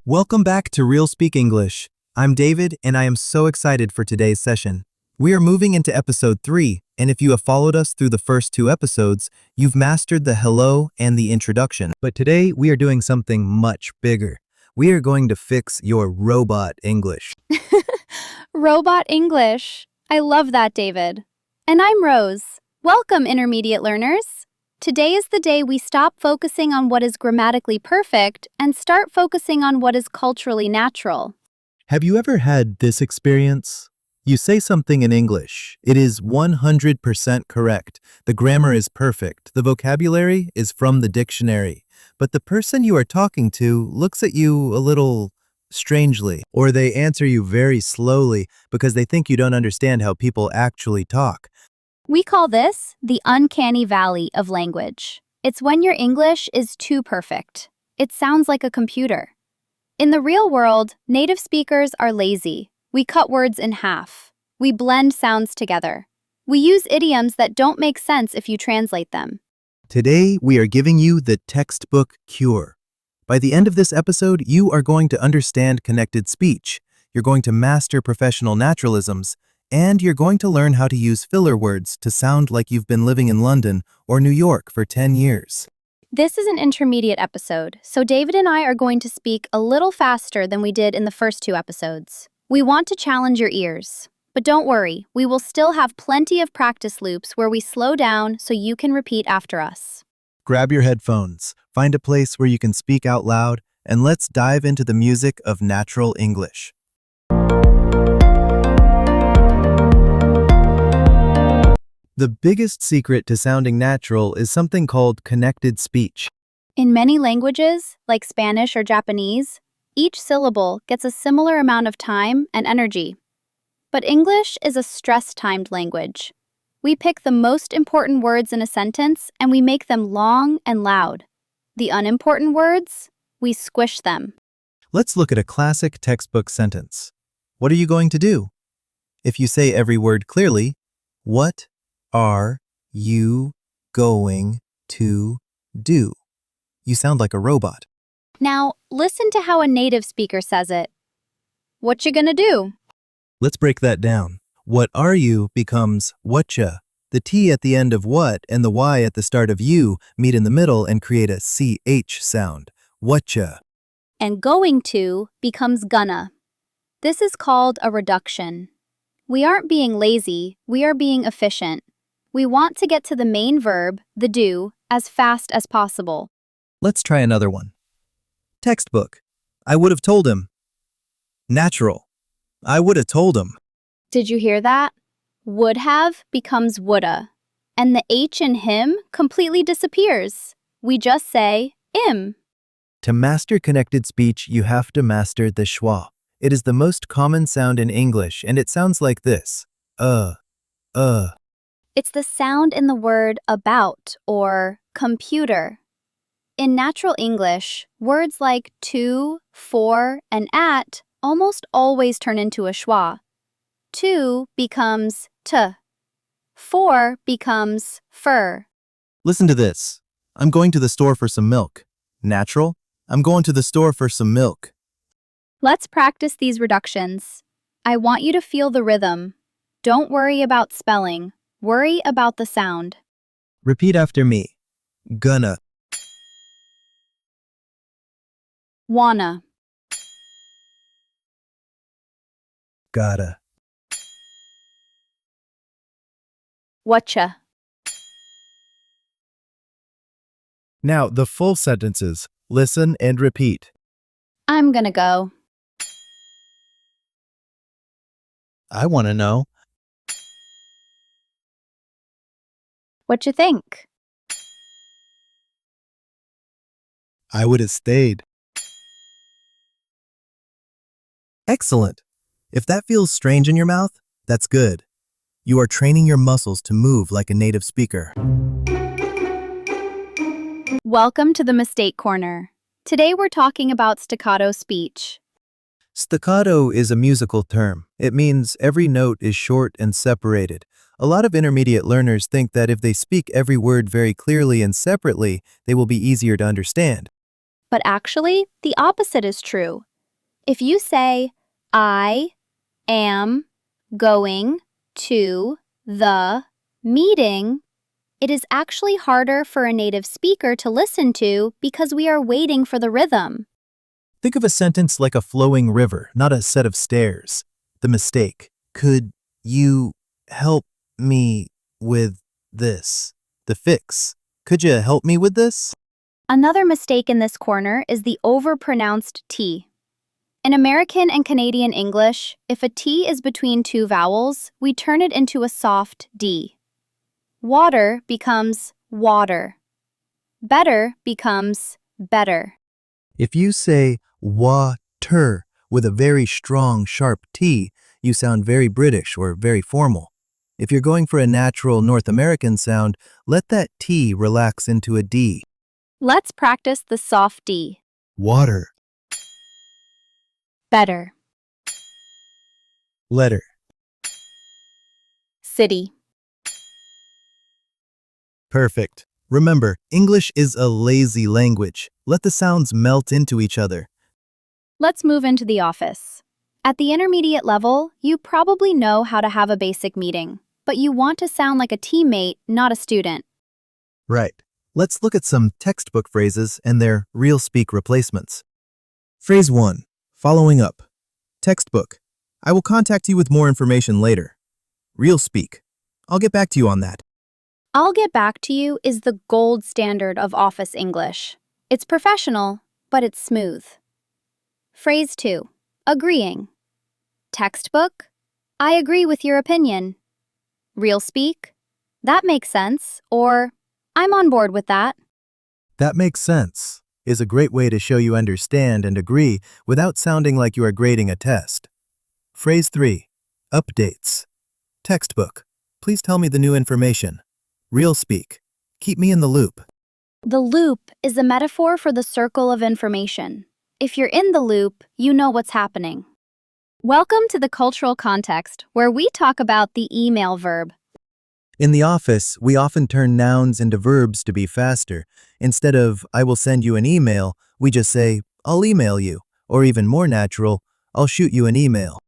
Welcome back to RealSpeak English. I'm David, and I am so excited for today's session. We are moving into episode 3, and if you have followed us through the first 2 episodes, you've mastered the hello and the introduction. But today, we are doing something much bigger. We are going to fix your robot English. Robot English. I love that, David. And I'm Rose. Welcome, intermediate learners. Today is the day we stop focusing on what is grammatically perfect and start focusing on what is culturally natural. Have you ever had this experience? You say something in English. It is 100% correct. The grammar is perfect. The vocabulary is from the dictionary. But the person you are talking to looks at you a little strangely, or they answer you very slowly because they think you don't understand how people actually talk. We call this the uncanny valley of language. It's when your English is too perfect. It sounds like a computer. In the real world, native speakers are lazy. We cut words in half. We blend sounds together. We use idioms that don't make sense if you translate them. Today, we are giving you the textbook cure. By the end of this episode, you are going to understand connected speech. You're going to master professional naturalisms, and you're going to learn how to use filler words to sound like you've been living in London or New York for 10 years. This is an intermediate episode, so David and I are going to speak a little faster than we did in the first 2 episodes. We want to challenge your ears. But don't worry, we will still have plenty of practice loops where we slow down so you can repeat after us. Grab your headphones, find a place where you can speak out loud, and let's dive into the music of natural English. The biggest secret to sounding natural is something called connected speech. In many languages, like Spanish or Japanese, each syllable gets a similar amount of time and energy. But English is a stress-timed language. We pick the most important words in a sentence and we make them long and loud. The unimportant words, we squish them. Let's look at a classic textbook sentence. What are you going to do? If you say every word clearly, what are you going to do? You sound like a robot. Now, listen to how a native speaker says it. What you gonna do? Let's break that down. What are you becomes whatcha. The T at the end of what and the Y at the start of you meet in the middle and create a CH sound. Whatcha. And going to becomes gonna. This is called a reduction. We aren't being lazy, we are being efficient. We want to get to the main verb, the do, as fast as possible. Let's try another one. Textbook. I would have told him. Natural. I would have told him. Did you hear that? Would have becomes woulda, and the H in him completely disappears. We just say im. To master connected speech, you have to master the schwa. It is the most common sound in English, and it sounds like this. It's the sound in the word about or computer. In natural English, words like to, for, and at almost always turn into a schwa. To becomes t. For becomes fur. Listen to this. I'm going to the store for some milk. Natural. I'm going to the store for some milk. Let's practice these reductions. I want you to feel the rhythm. Don't worry about spelling. Worry about the sound. Repeat after me. Gonna. Wanna. Gotta. Whatcha. Now, the full sentences. Listen and repeat. I'm gonna go. I want to know. What you think? I would have stayed. Excellent. If that feels strange in your mouth, that's good. You are training your muscles to move like a native speaker. Welcome to the Mistake Corner. Today we're talking about staccato speech. Staccato is a musical term. It means every note is short and separated. A lot of intermediate learners think that if they speak every word very clearly and separately, they will be easier to understand. But actually, the opposite is true. If you say, I am going to the meeting, it is actually harder for a native speaker to listen to because we are waiting for the rhythm. Think of a sentence like a flowing river, not a set of stairs. The mistake. Could you help me with this? The fix. Could you help me with this? Another mistake in this corner is the overpronounced T. In American and Canadian English, if a T is between two vowels, we turn it into a soft D. Water becomes water. Better becomes better. If you say water with a very strong, sharp T, you sound very British or very formal. If you're going for a natural North American sound, let that T relax into a D. Let's practice the soft D. Water. Better. Letter. City. Perfect. Remember, English is a lazy language. Let the sounds melt into each other. Let's move into the office. At the intermediate level, you probably know how to have a basic meeting, but you want to sound like a teammate, not a student. Right. Let's look at some textbook phrases and their RealSpeak replacements. Phrase 1. Following up. Textbook. I will contact you with more information later. RealSpeak. I'll get back to you on that. I'll get back to you is the gold standard of office English. It's professional, but it's smooth. Phrase 2. Agreeing. Textbook. I agree with your opinion. RealSpeak. That makes sense, or I'm on board with that. That makes sense is a great way to show you understand and agree without sounding like you are grading a test. Phrase 3. Updates. Textbook. Please tell me the new information. RealSpeak. Keep me in the loop. The loop is a metaphor for the circle of information. If you're in the loop, you know what's happening. Welcome to the cultural context, where we talk about the email verb. In the office, we often turn nouns into verbs to be faster. Instead of, I will send you an email, we just say, I'll email you. Or even more natural, I'll shoot you an email.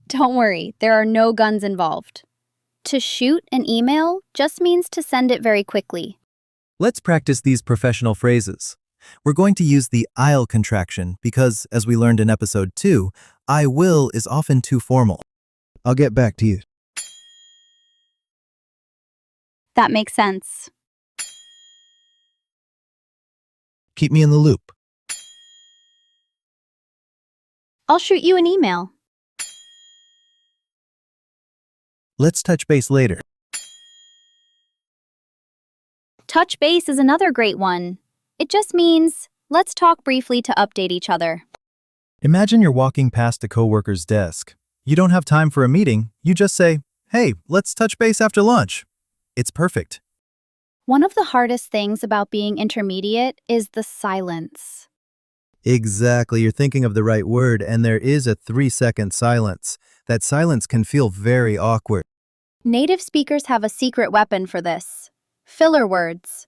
Don't worry, there are no guns involved. To shoot an email just means to send it very quickly. Let's practice these professional phrases. We're going to use the I'll contraction because, as we learned in episode 2, I will is often too formal. I'll get back to you. That makes sense. Keep me in the loop. I'll shoot you an email. Let's touch base later. Touch base is another great one. It just means, let's talk briefly to update each other. Imagine you're walking past a coworker's desk. You don't have time for a meeting, you just say, hey, let's touch base after lunch. It's perfect. One of the hardest things about being intermediate is the silence. Exactly, you're thinking of the right word, and there is a 3-second silence. That silence can feel very awkward. Native speakers have a secret weapon for this. Filler words.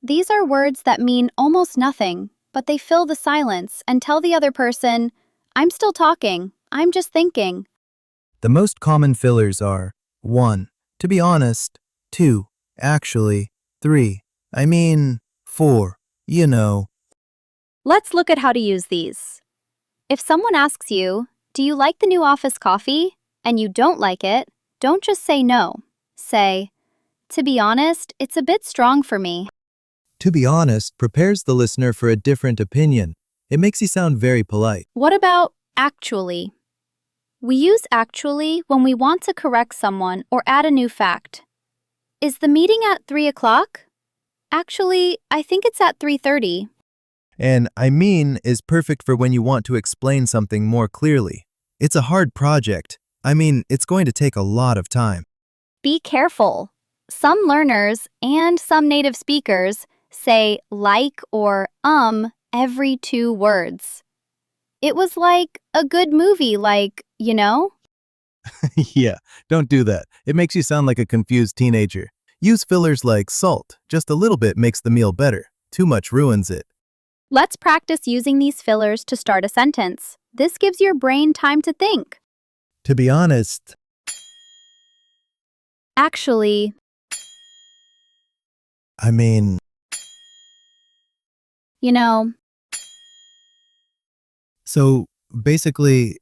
These are words that mean almost nothing, but they fill the silence and tell the other person, I'm still talking, I'm just thinking. The most common fillers are 1. To be honest. 2. Actually. 3. I mean. 4. You know. Let's look at how to use these. If someone asks you, do you like the new office coffee? And you don't like it, don't just say no. Say, to be honest, it's a bit strong for me. To be honest prepares the listener for a different opinion. It makes you sound very polite. What about actually? We use actually when we want to correct someone or add a new fact. Is the meeting at 3 o'clock? Actually, I think it's at 3:30. And I mean is perfect for when you want to explain something more clearly. It's a hard project. I mean, it's going to take a lot of time. Be careful. Some learners and some native speakers say like or every 2 words. It was like a good movie, like, you know? Yeah, don't do that. It makes you sound like a confused teenager. Use fillers like salt. Just a little bit makes the meal better. Too much ruins it. Let's practice using these fillers to start a sentence. This gives your brain time to think. To be honest, Actually, I mean, you know, so basically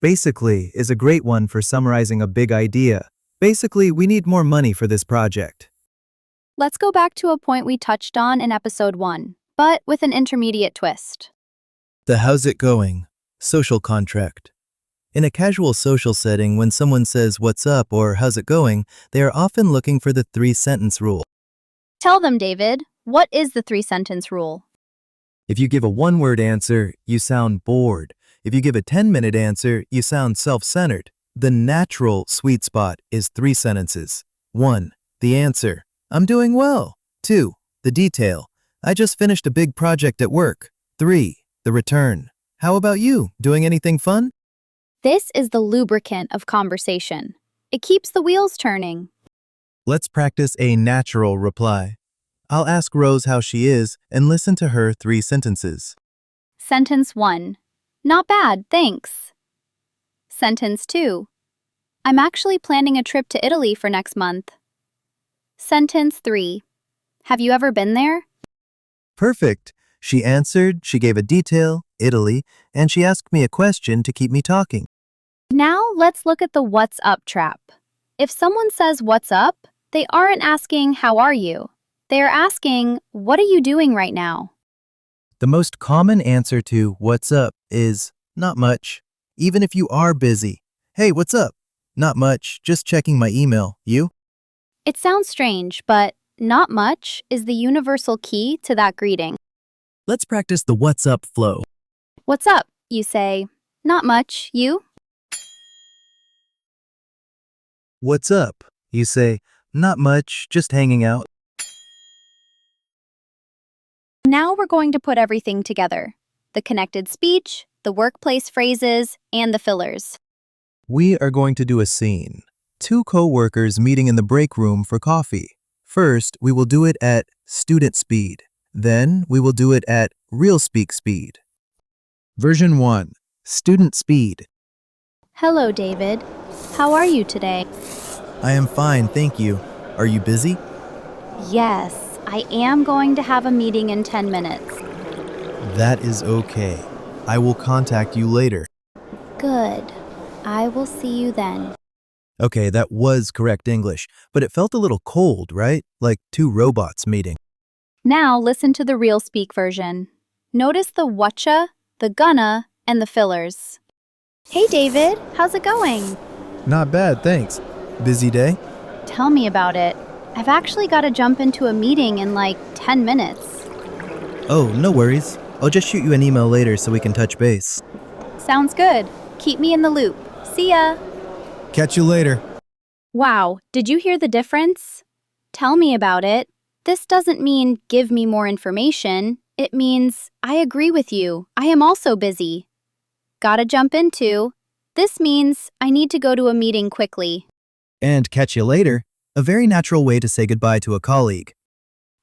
is a great one for summarizing a big idea. Basically, we need more money for this project. let's go back to a point we touched on in episode 1, but with an intermediate twist. The how's it going? Social contract. In a casual social setting, when someone says what's up or how's it going, they are often looking for the 3-sentence rule. Tell them, David, what is the 3-sentence rule? If you give a 1-word answer, you sound bored. If you give a 10-minute answer, you sound self-centered. The natural sweet spot is 3 sentences. 1. The answer. I'm doing well. 2. The detail. I just finished a big project at work. 3. The return. How about you? Doing anything fun? This is the lubricant of conversation. It keeps the wheels turning. Let's practice a natural reply. I'll ask Rose how she is and listen to her 3 sentences. Sentence 1. Not bad, thanks. Sentence 2. I'm actually planning a trip to Italy for next month. Sentence 3. Have you ever been there? Perfect. She answered, she gave a detail, Italy, and she asked me a question to keep me talking. Now let's look at the what's up trap. If someone says what's up, they aren't asking how are you. They are asking what are you doing right now? The most common answer to what's up is not much, even if you are busy. Hey, what's up? Not much, just checking my email. You? It sounds strange, but not much is the universal key to that greeting. Let's practice the what's up flow. What's up? You say, not much, you? What's up? You say, not much, just hanging out. Now we're going to put everything together. The connected speech, the workplace phrases, and the fillers. We are going to do a scene. 2 co-workers meeting in the break room for coffee. First, we will do it at student speed. Then, we will do it at RealSpeak speed. Version 1. Student speed. Hello, David. How are you today? I am fine, thank you. Are you busy? Yes, I am going to have a meeting in 10 minutes. That is okay. I will contact you later. Good. I will see you then. Okay, that was correct English, but it felt a little cold, right? Like 2 robots meeting. Now listen to the RealSpeak version. Notice the whatcha, the gonna, and the fillers. Hey, David. How's it going? Not bad, thanks. Busy day? Tell me about it. I've actually got to jump into a meeting in like 10 minutes. Oh, no worries. I'll just shoot you an email later so we can touch base. Sounds good. Keep me in the loop. See ya. Catch you later. Wow, did you hear the difference? Tell me about it. This doesn't mean give me more information. It means I agree with you. I am also busy. Gotta jump into. This means I need to go to a meeting quickly. And catch you later. A very natural way to say goodbye to a colleague.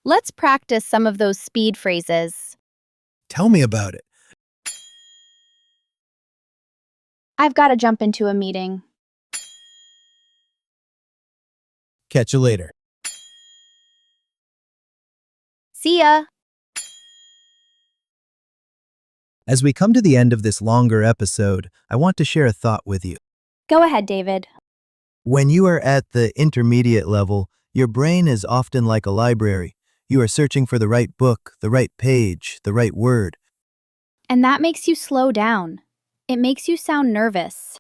Let's practice some of those speed phrases. Tell me about it. I've got to jump into a meeting. Catch you later. See ya. As we come to the end of this longer episode, I want to share a thought with you. Go ahead, David. When you are at the intermediate level, your brain is often like a library. You are searching for the right book, the right page, the right word. And that makes you slow down. It makes you sound nervous.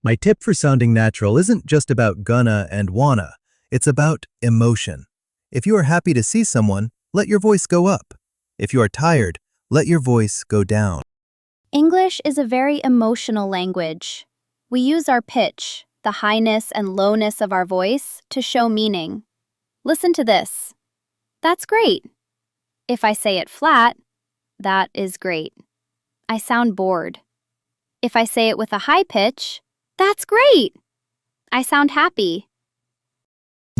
My tip for sounding natural isn't just about gonna and wanna. It's about emotion. If you are happy to see someone, let your voice go up. If you are tired, let your voice go down. English is a very emotional language. We use our pitch, the highness and lowness of our voice, to show meaning. Listen to this. That's great. If I say it flat, that is great. I sound bored. If I say it with a high pitch, that's great. I sound happy.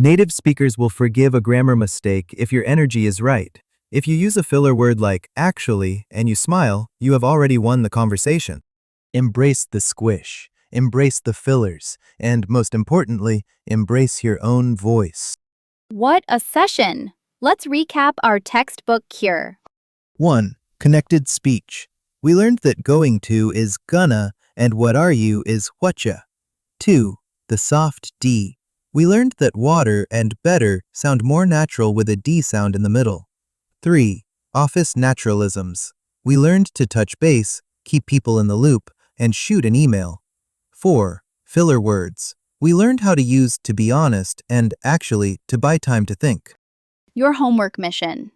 Native speakers will forgive a grammar mistake if your energy is right. If you use a filler word like actually and you smile, you have already won the conversation. Embrace the squish, embrace the fillers, and most importantly, embrace your own voice. What a session! Let's recap our textbook cure. 1. Connected speech. We learned that going to is gonna and what are you is whatcha. 2. The soft D. We learned that water and better sound more natural with a D sound in the middle. 3. Office naturalisms. We learned to touch base, keep people in the loop, and shoot an email. 4. Filler words. We learned how to use to be honest and actually to buy time to think. Your homework mission.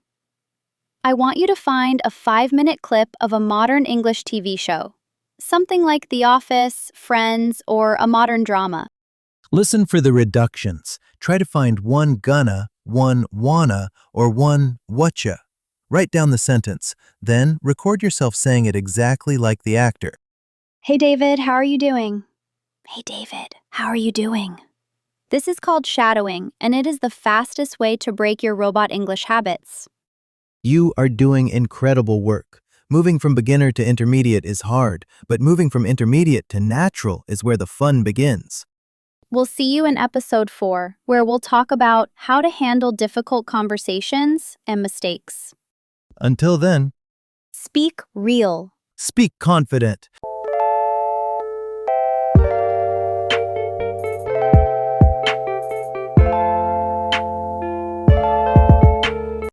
I want you to find a 5-minute clip of a modern English TV show. Something like The Office, Friends, or a modern drama. Listen for the reductions. Try to find one gonna, one wanna, or one whatcha. Write down the sentence, then record yourself saying it exactly like the actor. Hey David, how are you doing? Hey David, how are you doing? This is called shadowing, and it is the fastest way to break your robot English habits. You are doing incredible work. Moving from beginner to intermediate is hard, but moving from intermediate to natural is where the fun begins. We'll see you in episode 4, where we'll talk about how to handle difficult conversations and mistakes. Until then, Speak real. speak confident.